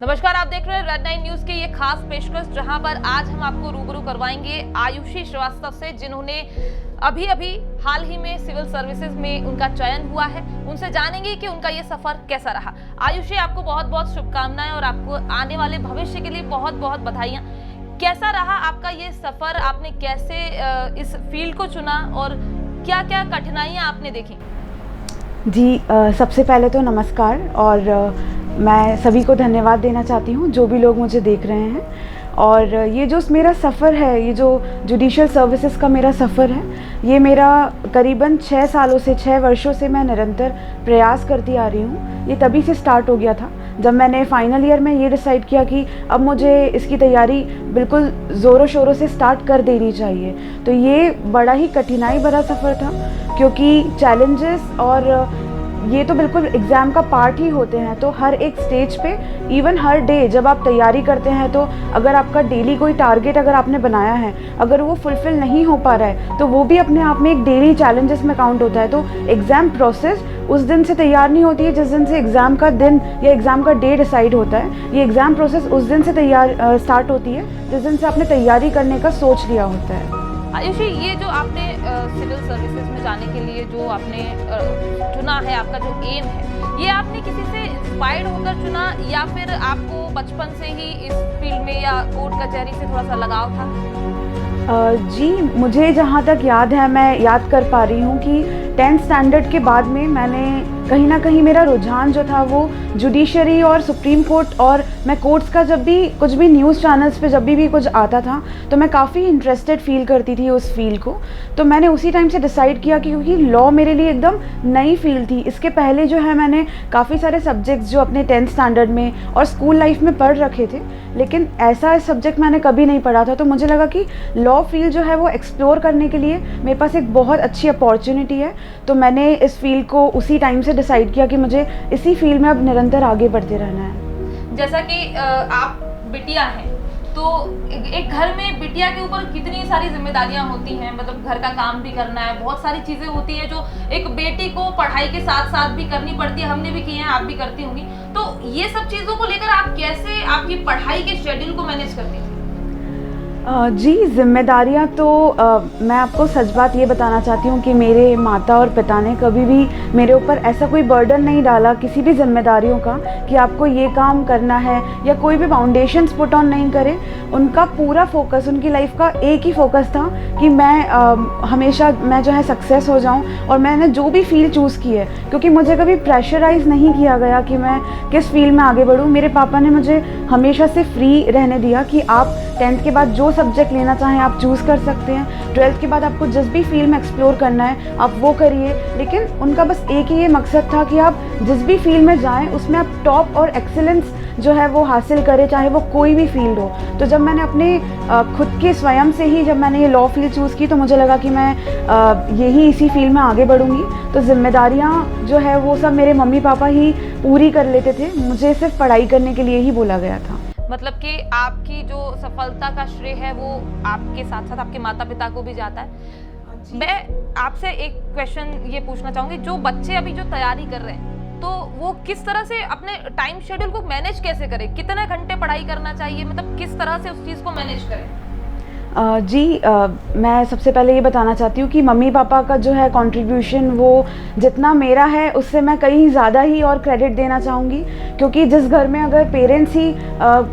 नमस्कार, आप देख रहे हैं रेड 9 न्यूज की ये खास पेशकश, जहां पर आज हम आपको रूबरू करवाएंगे आयुषी श्रीवास्तव से, जिन्होंने अभी हाल ही में सिविल सर्विसेज में उनका चयन हुआ है। उनसे जानेंगे कि उनका ये सफर कैसा रहा। आयुषी, आपको बहुत बहुत शुभकामनाएं और आपको आने वाले भविष्य के लिए बहुत बहुत बधाइयां। कैसा रहा आपका ये सफर? आपने कैसे इस फील्ड को चुना और क्या क्या कठिनाइयां आपने देखी? जी, सबसे पहले तो नमस्कार और मैं सभी को धन्यवाद देना चाहती हूँ जो भी लोग मुझे देख रहे हैं। और ये जो मेरा सफ़र है, ये जो जुडिशियल सर्विसेज का मेरा सफ़र है, ये मेरा करीबन 6 वर्षों से मैं निरंतर प्रयास करती आ रही हूँ। ये तभी से स्टार्ट हो गया था जब मैंने फाइनल ईयर में ये डिसाइड किया कि अब मुझे इसकी तैयारी बिल्कुल ज़ोरों शोरों से स्टार्ट कर देनी चाहिए। तो ये बड़ा ही कठिनाई भरा सफ़र था, क्योंकि चैलेंजेस और ये तो बिल्कुल एग्ज़ाम का पार्ट ही होते हैं। तो हर एक स्टेज पे, इवन हर डे जब आप तैयारी करते हैं, तो अगर आपका डेली कोई टारगेट अगर आपने बनाया है, अगर वो फुलफ़िल नहीं हो पा रहा है, तो वो भी अपने आप में एक डेली चैलेंजेस में काउंट होता है। तो एग्ज़ाम प्रोसेस उस दिन से तैयार नहीं होती है जिस दिन से एग्ज़ाम का दिन या एग्ज़ाम का डे डिसाइड होता है। ये एग्ज़ाम प्रोसेस उस दिन से स्टार्ट होती है जिस दिन से आपने तैयारी करने का सोच लिया होता है। आयुषी, ये जो आपने सिविल सर्विसेज में जाने के लिए जो आपने चुना है, आपका जो एम है, ये आपने किसी से इंस्पायर्ड होकर चुना या फिर आपको बचपन से ही इस फील्ड में या कोर्ट कचहरी से थोड़ा सा लगाव था? जी, मुझे जहाँ तक याद है, मैं याद कर पा रही हूँ कि 10th स्टैंडर्ड के बाद में मैंने कहीं ना कहीं मेरा रुझान जो था वो जुडिशरी और सुप्रीम कोर्ट, और मैं कोर्ट्स का जब भी कुछ भी न्यूज़ चैनल्स पे जब भी कुछ आता था तो मैं काफ़ी इंटरेस्टेड फील करती थी उस फील्ड को। तो मैंने उसी टाइम से डिसाइड किया कि क्योंकि लॉ मेरे लिए एकदम नई फील्ड थी। इसके पहले जो है मैंने काफ़ी सारे सब्जेक्ट्स जो अपने 10th स्टैंडर्ड में और स्कूल लाइफ में पढ़ रखे थे, लेकिन ऐसा सब्जेक्ट मैंने कभी नहीं पढ़ा था। तो मुझे लगा कि लॉ फील्ड जो है वो एक्सप्लोर करने के लिए मेरे पास एक बहुत अच्छी अपॉर्चुनिटी है। तो मैंने इस फील्ड को उसी टाइम से डिसाइड किया कि मुझे इसी फील्ड में अब निरंतर आगे बढ़ते रहना है। जैसा कि आप बिटिया हैं, तो एक घर में बिटिया के ऊपर कितनी सारी जिम्मेदारियां होती हैं, मतलब घर का काम भी करना है, बहुत सारी चीजें होती हैं जो एक बेटी को पढ़ाई के साथ साथ भी करनी पड़ती है। हमने भी की हैं, आप भी करती होंगी। तो ये सब चीजों को लेकर आप कैसे आपकी पढ़ाई के शेड्यूल को मैनेज करती थी? जी, जिम्मेदारियाँ तो मैं आपको सच बात ये बताना चाहती हूँ कि मेरे माता और पिता ने कभी भी मेरे ऊपर ऐसा कोई बर्डन नहीं डाला किसी भी जिम्मेदारियों का कि आपको ये काम करना है, या कोई भी फाउंडेशंस पुट ऑन नहीं करे। उनका पूरा फोकस, उनकी लाइफ का एक ही फोकस था कि हमेशा मैं जो है सक्सेस हो जाऊँ, और मैंने जो भी फील्ड चूज़ की है, क्योंकि मुझे कभी प्रेशराइज़ नहीं किया गया कि मैं किस फील्ड में आगे बढ़ूँ। मेरे पापा ने मुझे हमेशा से फ्री रहने दिया कि आप 10th के बाद जो सब्जेक्ट लेना चाहें आप चूज़ कर सकते हैं। 12th के बाद आपको जिस भी फील्ड में एक्सप्लोर करना है आप वो करिए। लेकिन उनका बस एक ही ये मकसद था कि आप जिस भी फील्ड में जाएं उसमें आप टॉप और एक्सीलेंस जो है वो हासिल करें, चाहे वो कोई भी फील्ड हो। तो जब मैंने अपने खुद के स्वयं से ही जब मैंने ये लॉ फील्ड चूज़ की, तो मुझे लगा कि मैं यही इसी फील्ड में आगे बढ़ूँगी। तो जिम्मेदारियाँ जो है वो सब मेरे मम्मी पापा ही पूरी कर लेते थे, मुझे सिर्फ पढ़ाई करने के लिए ही बोला गया था। मतलब कि आपकी जो सफलता का श्रेय है वो आपके साथ साथ आपके माता पिता को भी जाता है। मैं आपसे एक क्वेश्चन ये पूछना चाहूँगी, जो बच्चे अभी जो तैयारी कर रहे हैं, तो वो किस तरह से अपने टाइम शेड्यूल को मैनेज कैसे करें? कितने घंटे पढ़ाई करना चाहिए, मतलब किस तरह से उस चीज़ को मैनेज करें? मैं सबसे पहले ये बताना चाहती हूँ कि मम्मी पापा का जो है कंट्रीब्यूशन वो जितना मेरा है उससे मैं कहीं ज़्यादा ही और क्रेडिट देना चाहूँगी, क्योंकि जिस घर में अगर पेरेंट्स ही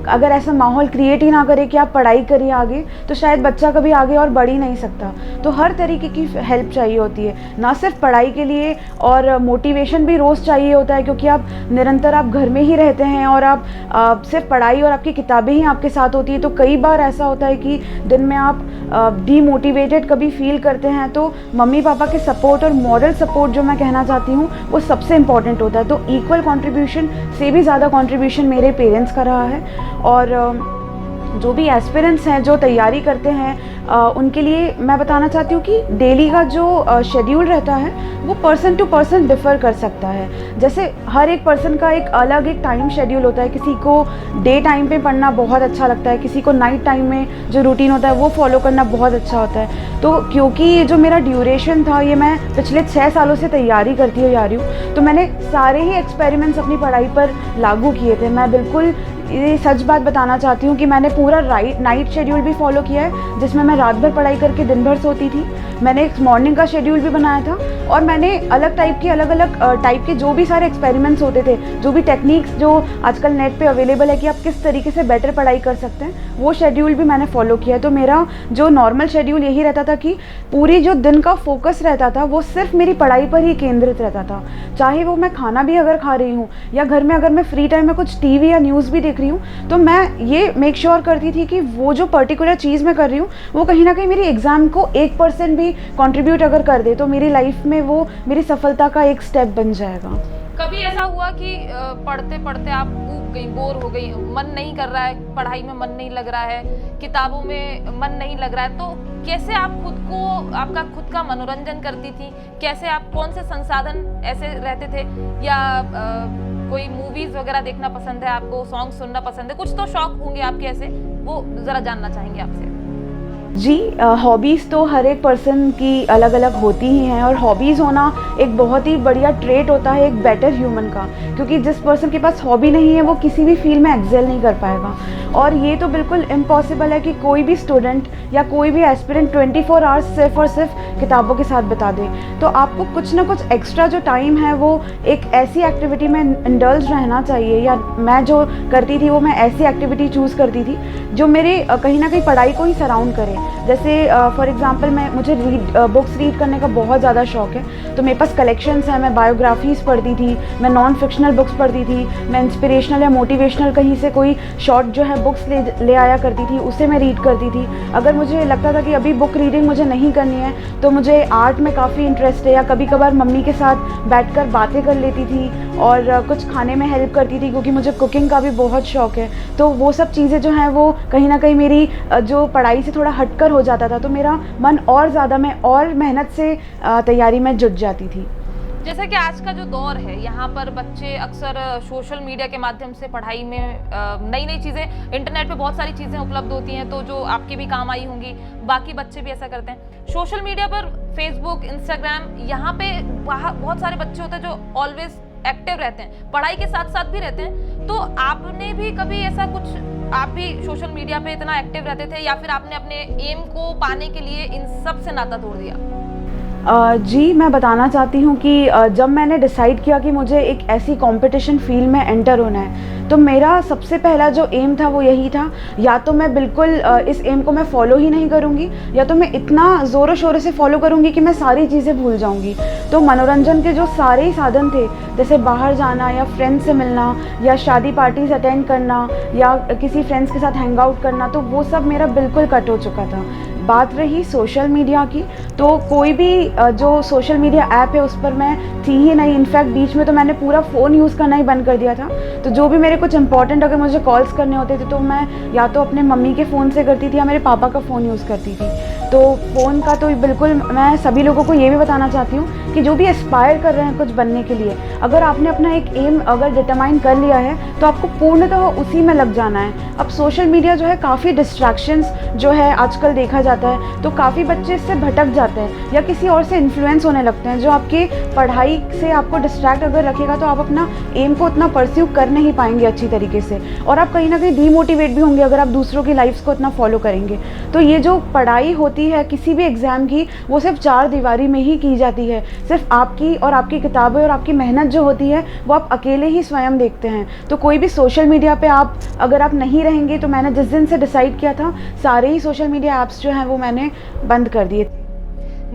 अगर ऐसा माहौल क्रिएट ही ना करे कि आप पढ़ाई करिए आगे, तो शायद बच्चा कभी आगे और बढ़ ही नहीं सकता। तो हर तरीके की हेल्प चाहिए होती है, ना सिर्फ पढ़ाई के लिए, और मोटिवेशन भी रोज़ चाहिए होता है, क्योंकि आप निरंतर आप घर में ही रहते हैं और आप सिर्फ पढ़ाई और आपकी किताबें ही आपके साथ होती है। तो कई बार ऐसा होता है कि दिन में आप डीमोटिवेटेड कभी फील करते हैं, तो मम्मी पापा के सपोर्ट और मॉरल सपोर्ट जो मैं कहना चाहती हूँ वो सबसे इम्पॉर्टेंट होता है। तो इक्वल कंट्रीब्यूशन से भी ज़्यादा कंट्रीब्यूशन मेरे पेरेंट्स का रहा है। और जो भी एस्पिरेंट्स हैं जो तैयारी करते हैं उनके लिए मैं बताना चाहती हूँ कि डेली का जो शेड्यूल रहता है वो पर्सन टू पर्सन डिफ़र कर सकता है। जैसे हर एक पर्सन का एक अलग एक टाइम शेड्यूल होता है। किसी को डे टाइम पे पढ़ना बहुत अच्छा लगता है, किसी को नाइट टाइम में जो रूटीन होता है वो फॉलो करना बहुत अच्छा होता है। तो क्योंकि ये जो मेरा ड्यूरेशन था, ये मैं पिछले 6 सालों से तैयारी करती हुई आ रही हूँ, तो मैंने सारे ही एक्सपेरिमेंट्स अपनी पढ़ाई पर लागू किए थे। मैं बिल्कुल ये सच बात बताना चाहती हूँ कि मैंने पूरा नाइट शेड्यूल भी फॉलो किया है, जिसमें मैं रात भर पढ़ाई करके दिन भर सोती थी। मैंने एक मॉर्निंग का शेड्यूल भी बनाया था और मैंने अलग टाइप के जो भी सारे एक्सपेरिमेंट्स होते थे, जो भी टेक्निक्स जो आजकल नेट पे अवेलेबल है कि आप किस तरीके से बेटर पढ़ाई कर सकते हैं, वो शेड्यूल भी मैंने फॉलो किया। तो मेरा जो नॉर्मल शेड्यूल यही रहता था कि पूरी जो दिन का फोकस रहता था वो सिर्फ मेरी पढ़ाई पर ही केंद्रित रहता था। चाहे वो मैं खाना भी अगर खा रही हूँ या घर में अगर मैं फ्री टाइम में कुछ टीवी या न्यूज़ भी देख रही हूँ, तो मैं ये मेक श्योर करती थी कि वो जो पर्टिकुलर चीज़ मैं कर रही हूँ वो कहीं ना कहीं मेरी एग्ज़ाम को 1% भी कंट्रीब्यूट अगर कर दे तो मेरी लाइफ में वो मेरी सफलता का एक स्टेप बन जाएगा। कभी ऐसा हुआ कि पढ़ते पढ़ते आप ऊब गई, बोर हो गई, मन नहीं कर रहा है, पढ़ाई में मन नहीं लग रहा है, किताबों में मन नहीं लग रहा है, तो कैसे आप आपका खुद का मनोरंजन करती थी? कैसे आप, कौन से संसाधन ऐसे रहते थे? या कोई मूवीज वगैरह देखना पसंद है आपको, सॉन्ग सुनना पसंद है? कुछ तो शौक होंगे आपके ऐसे, वो ज़रा जानना चाहेंगे आपसे। जी, हॉबीज़ तो हर एक पर्सन की अलग अलग होती ही हैं और हॉबीज़ होना एक बहुत ही बढ़िया ट्रेट होता है एक बेटर ह्यूमन का, क्योंकि जिस पर्सन के पास हॉबी नहीं है वो किसी भी फील्ड में एक्सेल नहीं कर पाएगा। और ये तो बिल्कुल इम्पॉसिबल है कि कोई भी स्टूडेंट या कोई भी एस्पिरेंट 24 आवर्स सिर्फ और सिर्फ किताबों के साथ बिता दे। तो आपको कुछ ना कुछ एक्स्ट्रा जो टाइम है वो एक ऐसी एक्टिविटी में इंडल्ज रहना चाहिए, या मैं जो करती थी वो मैं ऐसी एक्टिविटी चूज़ करती थी जो मेरे कहीं ना कहीं पढ़ाई को ही सराउंड करे। जैसे फॉर एग्जांपल मुझे बुक्स रीड करने का बहुत ज़्यादा शौक है, तो मेरे पास कलेक्शंस हैं। मैं बायोग्राफीज़ पढ़ती थी, मैं नॉन फिक्शनल बुक्स पढ़ती थी, मैं इंस्पिरेशनल या मोटिवेशनल कहीं से कोई शॉर्ट जो है बुक्स ले आया करती थी, उसे मैं रीड करती थी। अगर मुझे लगता था कि अभी बुक रीडिंग मुझे नहीं करनी है तो मुझे आर्ट में काफ़ी इंटरेस्ट है, या कभी कभार मम्मी के साथ बैठकर बातें कर लेती थी और कुछ खाने में हेल्प करती थी, क्योंकि मुझे कुकिंग का भी बहुत शौक है। तो वो सब चीज़ें जो हैं वो कहीं ना कहीं मेरी जो पढ़ाई से थोड़ा हटकर हो जाता था, तो मेरा मन और ज़्यादा, मैं और मेहनत से तैयारी में जुट जाती थी। जैसा कि आज का जो दौर है, यहाँ पर बच्चे अक्सर सोशल मीडिया के माध्यम से पढ़ाई में नई नई चीज़ें, इंटरनेट पे बहुत सारी चीज़ें उपलब्ध होती हैं, तो जो आपके भी काम आई होंगी, बाकी बच्चे भी ऐसा करते हैं। सोशल मीडिया पर फेसबुक, इंस्टाग्राम, यहाँ पे बहुत सारे बच्चे होते हैं जो ऑलवेज एक्टिव रहते हैं, पढ़ाई के साथ साथ भी रहते हैं। तो आपने भी कभी ऐसा कुछ, आप भी सोशल मीडिया पे इतना एक्टिव रहते थे, या फिर आपने अपने एम को पाने के लिए इन सब से नाता तोड़ दिया? जी, मैं बताना चाहती हूँ कि जब मैंने डिसाइड किया कि मुझे एक ऐसी कंपटीशन फील्ड में एंटर होना है, तो मेरा सबसे पहला जो एम था वो यही था, या तो मैं बिल्कुल इस एम को मैं फॉलो ही नहीं करूँगी, या तो मैं इतना ज़ोरों शोरों से फॉलो करूँगी कि मैं सारी चीज़ें भूल जाऊँगी। तो मनोरंजन के जो सारे ही साधन थे, जैसे बाहर जाना या फ्रेंड्स से मिलना या शादी पार्टीज अटेंड करना या किसी फ्रेंड्स के साथ हैंग आउट करना, तो वो सब मेरा बिल्कुल कट हो चुका था। बात रही सोशल मीडिया की, तो कोई भी जो सोशल मीडिया ऐप है उस पर मैं थी ही नहीं। इनफैक्ट बीच में तो मैंने पूरा फ़ोन यूज़ करना ही बंद कर दिया था। तो जो भी मेरे कुछ इंपॉर्टेंट अगर मुझे कॉल्स करने होते थे तो मैं या तो अपने मम्मी के फ़ोन से करती थी या मेरे पापा का फ़ोन यूज़ करती थी। तो फ़ोन का तो बिल्कुल, मैं सभी लोगों को ये भी बताना चाहती हूँ कि जो भी एस्पायर कर रहे हैं कुछ बनने के लिए, अगर आपने अपना एक एम अगर डिटरमाइन कर लिया है तो आपको पूर्णतः उसी में लग जाना है। अब सोशल मीडिया जो है, काफ़ी डिस्ट्रैक्शंस जो है आजकल देखा जाता है, तो काफ़ी बच्चे इससे भटक जाते हैं या किसी और से इन्फ्लुएंस होने लगते हैं, जो आपके पढ़ाई से आपको डिस्ट्रैक्ट अगर रखेगा तो आप अपना एम को उतना परस्यू कर नहीं पाएंगे अच्छी तरीके से, और आप कहीं ना कहीं डीमोटिवेट भी होंगे अगर आप दूसरों की लाइफ्स को इतना फॉलो करेंगे। तो ये जो पढ़ाई होती है किसी भी एग्ज़ाम की, वो सिर्फ 4 दीवारी में ही की जाती है। सिर्फ आपकी और आपकी किताबें और आपकी मेहनत जो होती है वो आप अकेले ही स्वयं देखते हैं। तो कोई भी सोशल मीडिया पे अगर आप नहीं रहेंगे, तो मैंने जिस दिन से डिसाइड किया था, सारे ही सोशल मीडिया ऐप्स जो हैं वो मैंने बंद कर दिए।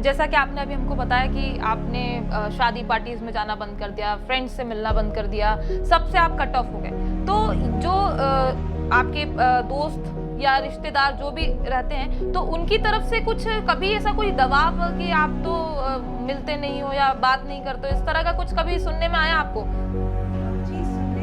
जैसा कि आपने अभी हमको बताया कि आपने शादी पार्टीज में जाना बंद कर दिया, फ्रेंड्स से मिलना बंद कर दिया, सबसे आप कट ऑफ हो गए, तो जो आपके दोस्त या रिश्तेदार जो भी रहते हैं, तो उनकी तरफ से कुछ कभी ऐसा कोई दबाव कि आप तो मिलते नहीं हो या बात नहीं करते हो, इस तरह का कुछ कभी सुनने में आया आपको?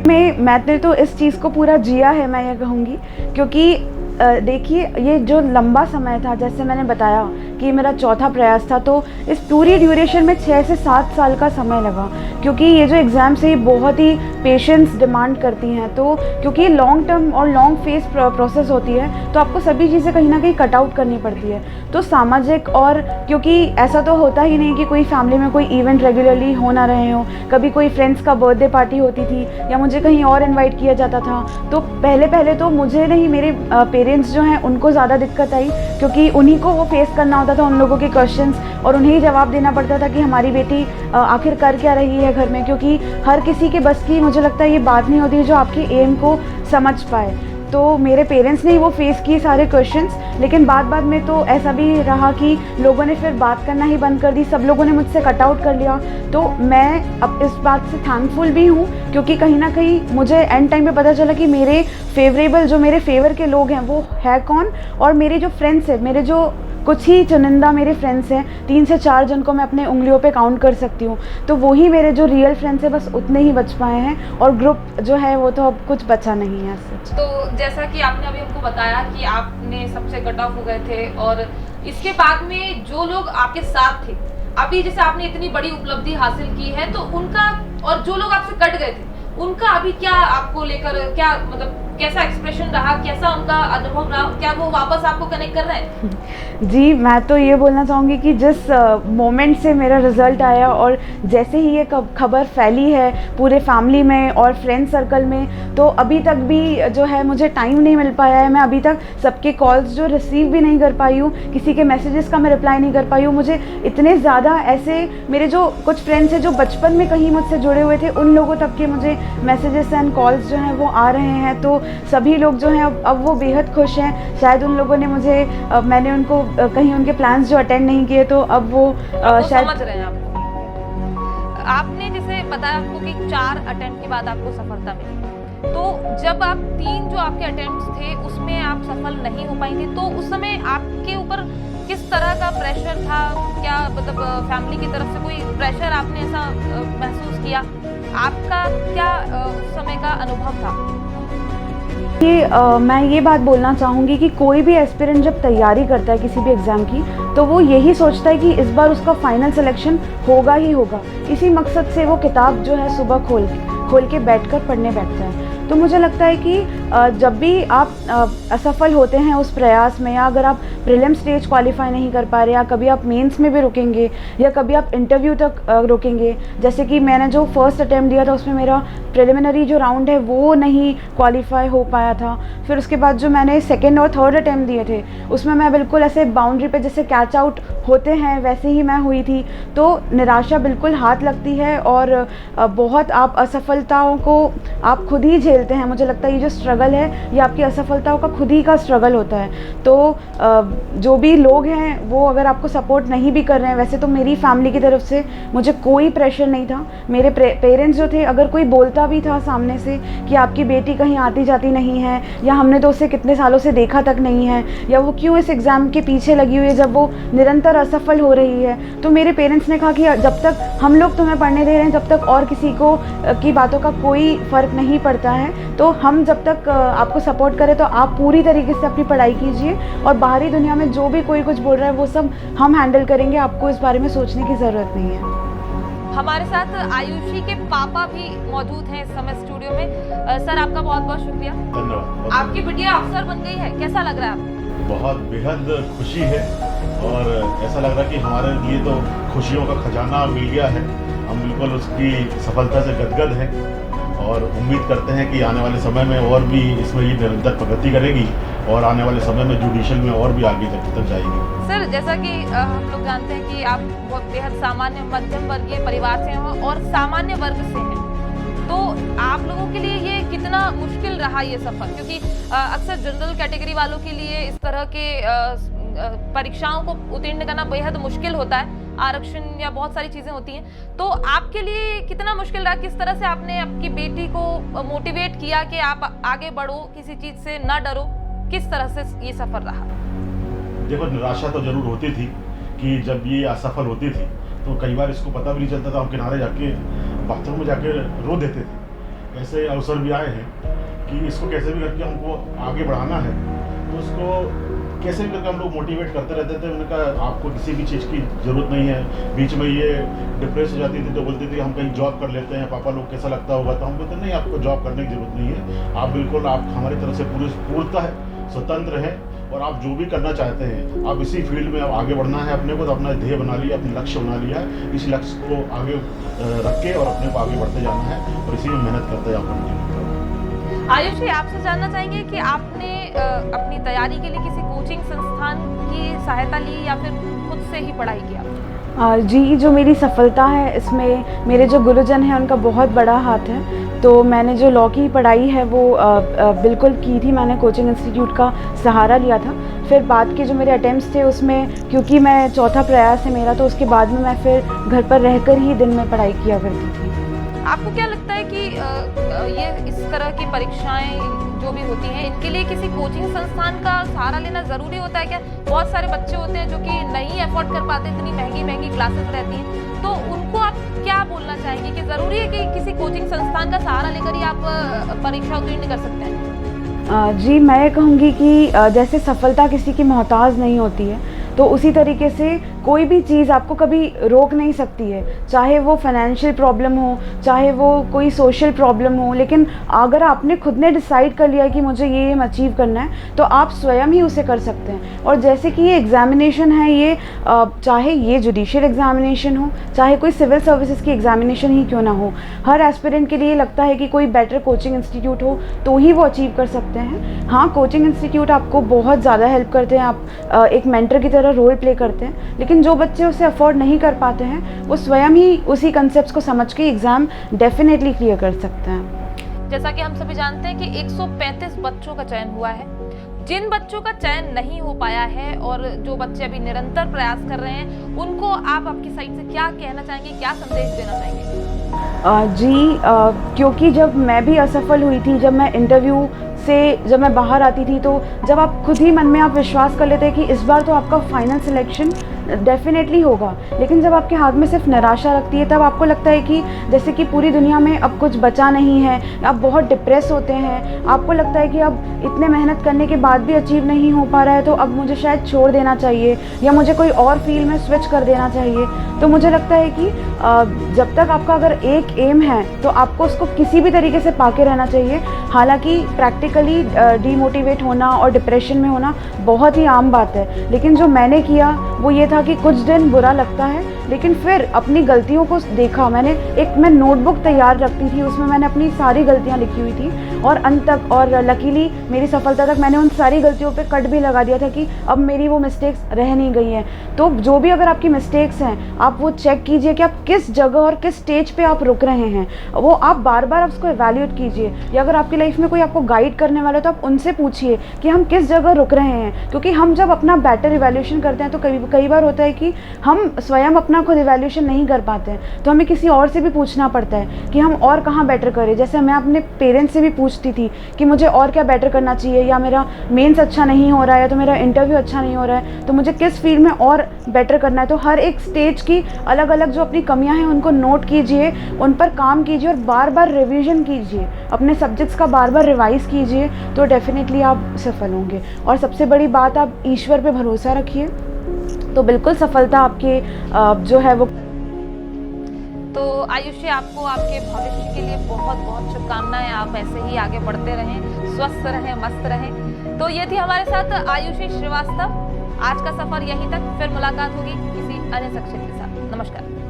मैंने तो इस चीज़ को पूरा जिया है, मैं ये कहूँगी, क्योंकि देखिए ये जो लंबा समय था, जैसे मैंने बताया कि मेरा चौथा प्रयास था, तो इस पूरी ड्यूरेशन में 6 से 7 साल का समय लगा, क्योंकि ये जो एग्ज़ाम्स है ये बहुत ही पेशेंस डिमांड करती हैं। तो क्योंकि ये लॉन्ग टर्म और लॉन्ग फेस प्रोसेस होती है, तो आपको सभी चीज़ें कहीं ना कहीं कट आउट करनी पड़ती है। तो सामाजिक, और क्योंकि ऐसा तो होता ही नहीं कि कोई फैमिली में कोई इवेंट रेगुलरली हो ना रहे हो, कभी कोई फ्रेंड्स का बर्थडे पार्टी होती थी या मुझे कहीं और इन्वाइट किया जाता था, तो पहले तो मुझे नहीं, मेरे पेरेंट्स जो हैं उनको ज़्यादा दिक्कत आई, क्योंकि उन्हीं को वो फेस करना होता था उन लोगों के क्वेश्चंस, और उन्हें ही जवाब देना पड़ता था कि हमारी बेटी आखिर कर क्या रही है घर में, क्योंकि हर किसी के बस की मुझे लगता है ये बात नहीं होती जो आपके एम को समझ पाए। तो मेरे पेरेंट्स ने ही वो फेस किए सारे क्वेश्चंस, लेकिन बाद में तो ऐसा भी रहा कि लोगों ने फिर बात करना ही बंद कर दी, सब लोगों ने मुझसे कट आउट कर लिया। तो मैं अब इस बात से थैंकफुल भी हूँ, क्योंकि कहीं ना कहीं मुझे एंड टाइम पे पता चला कि मेरे जो मेरे फेवर के लोग हैं वो है कौन, और मेरे जो फ्रेंड्स हैं, मेरे जो कुछ ही चुनिंदा मेरे फ्रेंड्स हैं, 3 से 4 जन को मैं अपने उंगलियों पे काउंट कर सकती हूँ, तो वही मेरे जो रियल फ्रेंड्स हैं बस उतने ही बच पाए हैं, और ग्रुप जो है वो तो अब कुछ बचा नहीं है सच। तो जैसा कि आपने अभी हमको बताया कि आपने सबसे कट ऑफ हो गए थे, और इसके बाद में जो लोग आपके साथ थे, अभी जैसे आपने इतनी बड़ी उपलब्धि हासिल की है, तो उनका, और जो लोग आपसे कट गए थे उनका अभी क्या आपको लेकर, क्या मतलब कैसा एक्सप्रेशन रहा, कैसा उनका अनुभव रहा, क्या वो वापस आपको कनेक्ट कर रहे हैं? जी, मैं तो ये बोलना चाहूँगी कि जिस मोमेंट से मेरा रिज़ल्ट आया और जैसे ही ये खबर फैली है पूरे फैमिली में और फ्रेंड सर्कल में, तो अभी तक भी जो है मुझे टाइम नहीं मिल पाया है। मैं अभी तक सबके कॉल्स जो रिसीव भी नहीं कर पाई हूँ, किसी के मैसेजेस का मैं रिप्लाई नहीं कर पाई हूँ। मुझे इतने ज़्यादा ऐसे मेरे जो कुछ फ्रेंड्स हैं जो बचपन में कहीं मुझसे जुड़े हुए थे, उन लोगों तक के मुझे मैसेजेस एंड कॉल्स जो हैं वो आ रहे हैं। तो सभी लोग जो हैं अब वो बेहद खुश हैं। शायद उन लोगों ने मुझे मैंने उनको कहीं उनके प्लान्स जो अटेंड नहीं किए, तो अब वो शायद समझ रहे हैं आपको। आपने जैसे बताया आपको कि 4 अटेम्प्ट के बाद आपको सफलता मिली, तो जब आप 3 जो आपके अटेम्प्ट्स थे उसमें आप सफल नहीं हो पाई थी, तो उस समय आपके ऊपर किस तरह का प्रेशर था? क्या मतलब फैमिली की तरफ से कोई प्रेशर आपने ऐसा महसूस किया? आपका क्या उस समय का अनुभव था? मैं ये बात बोलना चाहूँगी कि कोई भी एस्पिरेंट जब तैयारी करता है किसी भी एग्ज़ाम की, तो वो यही सोचता है कि इस बार उसका फाइनल सिलेक्शन होगा ही होगा। इसी मकसद से वो किताब जो है सुबह खोल के बैठकर पढ़ने बैठता है। तो मुझे लगता है कि जब भी आप असफल होते हैं उस प्रयास में, या अगर आप प्रीलिम स्टेज क्वालिफाई नहीं कर पा रहे, या कभी आप मेंस में भी रुकेंगे, या कभी आप इंटरव्यू तक रुकेंगे, जैसे कि मैंने जो फर्स्ट अटेम्प्ट दिया था उसमें मेरा प्रिलिमिनरी जो राउंड है वो नहीं क्वालिफाई हो पाया था। फिर उसके बाद जो मैंने सेकेंड और थर्ड अटेम्प्ट दिए थे उसमें मैं बिल्कुल ऐसे बाउंड्री पे जैसे कैच आउट होते हैं वैसे ही मैं हुई थी। तो निराशा बिल्कुल हाथ लगती है, और बहुत आप असफलताओं को आप खुद ही झेलते हैं। मुझे लगता है ये जो स्ट्रगल है ये आपकी असफलताओं का खुद ही का स्ट्रगल होता है। तो जो भी लोग हैं वो अगर आपको सपोर्ट नहीं भी कर रहे हैं, वैसे तो मेरी फैमिली की तरफ से मुझे कोई प्रेशर नहीं था। मेरे पेरेंट्स जो थे, अगर कोई बोलता भी था सामने से कि आपकी बेटी कहीं आती जाती नहीं है, या हमने तो उसे कितने सालों से देखा तक नहीं है, या वो क्यों इस एग्ज़ाम के पीछे लगी हुई है जब वो निरंतर असफल हो रही है, तो मेरे पेरेंट्स ने कहा कि जब तक हम लोग तुम्हें पढ़ने दे रहे हैं, जब तक और किसी को की बातों का कोई फ़र्क नहीं पड़ता है, तो हम जब तक आपको सपोर्ट करें तो आप पूरी तरीके से अपनी पढ़ाई कीजिए, और बाहरी दुनिया में जो भी कोई कुछ बोल रहा है वो सब हम हैंडल करेंगे, आपको इस बारे में सोचने की ज़रूरत नहीं है। हमारे साथ आयुषी के पापा भी मौजूद हैं इस समय स्टूडियो में। सर, आपका बहुत बहुत शुक्रिया। धन्यवाद। आपकी बिटिया अफसर बन गई है, कैसा लग रहा है आपको? बहुत बेहद खुशी है, और ऐसा लग रहा है कि हमारे लिए तो खुशियों का खजाना मिल गया है। हम बिल्कुल उसकी सफलता से गदगद हैं, और उम्मीद करते हैं कि आने वाले समय में और भी इसमें ये निरंतर प्रगति करेगी, और आने वाले समय में जुडिशल में और भी आगे तक जाएगी। सर, जैसा कि हम लोग जानते हैं कि आप बहुत बेहद सामान्य मध्यम वर्गीय परिवार से हैं और सामान्य वर्ग से हैं, तो आप लोगों के लिए ये कितना मुश्किल रहा ये सफर? क्योंकि अक्सर जनरल कैटेगरी वालों के लिए इस तरह के परीक्षाओं को उत्तीर्ण करना बेहद मुश्किल होता है, आरक्षण या बहुत सारी चीज़ें होती हैं। तो आपके लिए कितना मुश्किल रहा? किस तरह से आपने आपकी बेटी को मोटिवेट किया कि आप आगे बढ़ो, किसी चीज़ से ना डरो? किस तरह से ये सफ़र रहा? देखो, निराशा तो जरूर होती थी कि जब ये असफल होती थी तो कई बार इसको पता भी नहीं चलता था, हम किनारे जाके बाथरूम में जाके रो देते थे। ऐसे अवसर भी आए हैं कि इसको कैसे भी करके हमको आगे बढ़ाना है, तो उसको कैसे भी करके हम लोग मोटिवेट करते रहते थे। मैंने कहा आपको किसी भी चीज़ की ज़रूरत नहीं है। बीच में ये डिप्रेस हो जाती थी तो बोलती थी हम कहीं जॉब कर लेते हैं, पापा लोग कैसा लगता होगा। तो हम बोलते नहीं, आपको जॉब करने की ज़रूरत नहीं है, आप बिल्कुल आप हमारी तरफ से पूर्णतः स्वतंत्र हैं और आप जो भी करना चाहते हैं आप इसी फील्ड में आगे बढ़ना है। अपने को तो अपना ध्येय बना लिया, अपना लक्ष्य बना लिया है, इस लक्ष्य को आगे रख के और अपने को आगे बढ़ते जाना है और इसी में मेहनत करते जाना। आयुष जी, आपसे जानना चाहेंगे कि आपने अपनी तैयारी के लिए किसी कोचिंग संस्थान की सहायता ली या फिर खुद से ही पढ़ाई किया? जी, जो मेरी सफलता है इसमें मेरे जो गुरुजन हैं उनका बहुत बड़ा हाथ है। तो मैंने जो लॉ की पढ़ाई है वो बिल्कुल की थी, मैंने कोचिंग इंस्टीट्यूट का सहारा लिया था। फिर बाद के जो मेरे अटेम्प्ट्स थे उसमें, क्योंकि मैं चौथा प्रयास है मेरा, तो उसके बाद में मैं फिर घर पर रहकर ही दिन में पढ़ाई किया करती थी। आपको क्या लगता है कि ये इस तरह की परीक्षाएं जो भी होती हैं इनके लिए किसी कोचिंग संस्थान का सहारा लेना ज़रूरी होता है क्या? बहुत सारे बच्चे होते हैं जो कि नहीं अफोर्ड कर पाते, इतनी महंगी महंगी क्लासेस रहती हैं, तो उनको आप क्या बोलना चाहेंगे कि ज़रूरी है कि किसी कोचिंग संस्थान का सहारा लेकर ही आप परीक्षा उत्तीर्ण कर सकते हैं? जी, मैं ये कहूँगी कि जैसे सफलता किसी की मोहताज नहीं होती है, तो उसी तरीके से कोई भी चीज़ आपको कभी रोक नहीं सकती है, चाहे वो फाइनेंशियल प्रॉब्लम हो, चाहे वो कोई सोशल प्रॉब्लम हो। लेकिन अगर आपने खुद ने डिसाइड कर लिया कि मुझे ये अचीव करना है, तो आप स्वयं ही उसे कर सकते हैं। और जैसे कि ये एग्ज़ामिनेशन है, ये चाहे ये जुडिशियल एग्ज़ामिनेशन हो, चाहे कोई सिविल सर्विसेज की एग्ज़ामिनेशन ही क्यों ना हो, हर एस्पिरेंट के लिए लगता है कि कोई बेटर कोचिंग इंस्टीट्यूट हो तो ही वो अचीव कर सकते हैं। हाँ, कोचिंग इंस्टीट्यूट आपको बहुत ज़्यादा हेल्प करते हैं, आप एक मेंटर की तरह रोल प्ले करते हैं। लेकिन जो बच्चे उसे अफोर्ड नहीं कर पाते हैं वो स्वयं ही उसी कंसेप्ट को समझ के एग्ज़ाम डेफिनेटली क्लियर कर सकते हैं। जैसा कि हम सभी जानते हैं कि 135 बच्चों का चयन हुआ है। जिन बच्चों का चयन नहीं हो पाया है और जो बच्चे अभी निरंतर प्रयास कर रहे हैं, उनको आप आपकी साइड से क्या कहना चाहेंगे, क्या संदेश देना चाहेंगे? क्योंकि जब मैं भी असफल हुई थी, जब मैं इंटरव्यू से जब मैं बाहर आती थी, तो जब आप खुद ही मन में आप विश्वास कर लेते हैं कि इस बार तो आपका फाइनल सिलेक्शन डेफिनेटली होगा, लेकिन जब आपके हाथ में सिर्फ निराशा रखती है, तब आपको लगता है कि जैसे कि पूरी दुनिया में अब कुछ बचा नहीं है, आप बहुत डिप्रेस होते हैं, आपको लगता है कि अब इतने मेहनत करने के बाद भी अचीव नहीं हो पा रहा है, तो अब मुझे शायद छोड़ देना चाहिए या मुझे कोई और फील्ड में स्विच कर देना चाहिए। तो मुझे लगता है कि जब तक आपका अगर एक एम है तो आपको उसको किसी भी तरीके से पाके रहना चाहिए। हालांकि प्रैक्टिकली डीमोटिवेट होना और डिप्रेशन में होना बहुत ही आम बात है, लेकिन जो मैंने किया वो ये था कि कुछ दिन बुरा लगता है, लेकिन फिर अपनी गलतियों को देखा। मैं नोटबुक तैयार रखती थी, उसमें मैंने अपनी सारी गलतियां लिखी हुई थी और अंत तक, और लकीली मेरी सफलता तक मैंने उन सारी गलतियों पे कट भी लगा दिया था कि अब मेरी वो मिस्टेक्स रह नहीं गई हैं। तो जो भी अगर आपकी मिस्टेक्स हैं, आप वो चेक कीजिए कि आप किस जगह और किस स्टेज पे आप रुक रहे हैं, वो आप बार बार उसको एवेल्यूएट कीजिए। या अगर आपकी लाइफ में कोई आपको गाइड करने वाला है तो आप उनसे पूछिए कि हम किस जगह रुक रहे हैं, क्योंकि हम जब अपना बेटर इवैल्यूएशन करते हैं तो कई बार होता है कि हम स्वयं अपना खुद इवैल्यूएशन नहीं कर पाते हैं, तो हमें किसी और से भी पूछना पड़ता है कि हम और कहाँ बेटर करें। जैसे मैं अपने पेरेंट्स से भी पूछती थी कि मुझे और क्या बेटर करना चाहिए, या मेरा मेंस अच्छा नहीं हो रहा है, या तो मेरा इंटरव्यू अच्छा नहीं हो रहा है, तो मुझे किस फील्ड में और बेटर करना है। तो हर एक स्टेज की अलग अलग जो अपनी कमियां हैं उनको नोट कीजिए, उन पर काम कीजिए और बार बार रिवीजन कीजिए, अपने सब्जेक्ट्स का बार बार रिवाइज कीजिए, तो डेफिनेटली आप सफल होंगे। और सबसे बड़ी बात, आप ईश्वर पे भरोसा रखिए, तो बिल्कुल सफलता आपके जो है वो। तो आयुषी, आपको आपके भविष्य के लिए बहुत बहुत शुभकामनाएं। आप ऐसे ही आगे बढ़ते रहें, स्वस्थ रहें, मस्त रहें। तो ये थी हमारे साथ आयुषी श्रीवास्तव। आज का सफर यहीं तक, फिर मुलाकात होगी किसी अन्य शख्सियत के साथ। नमस्कार।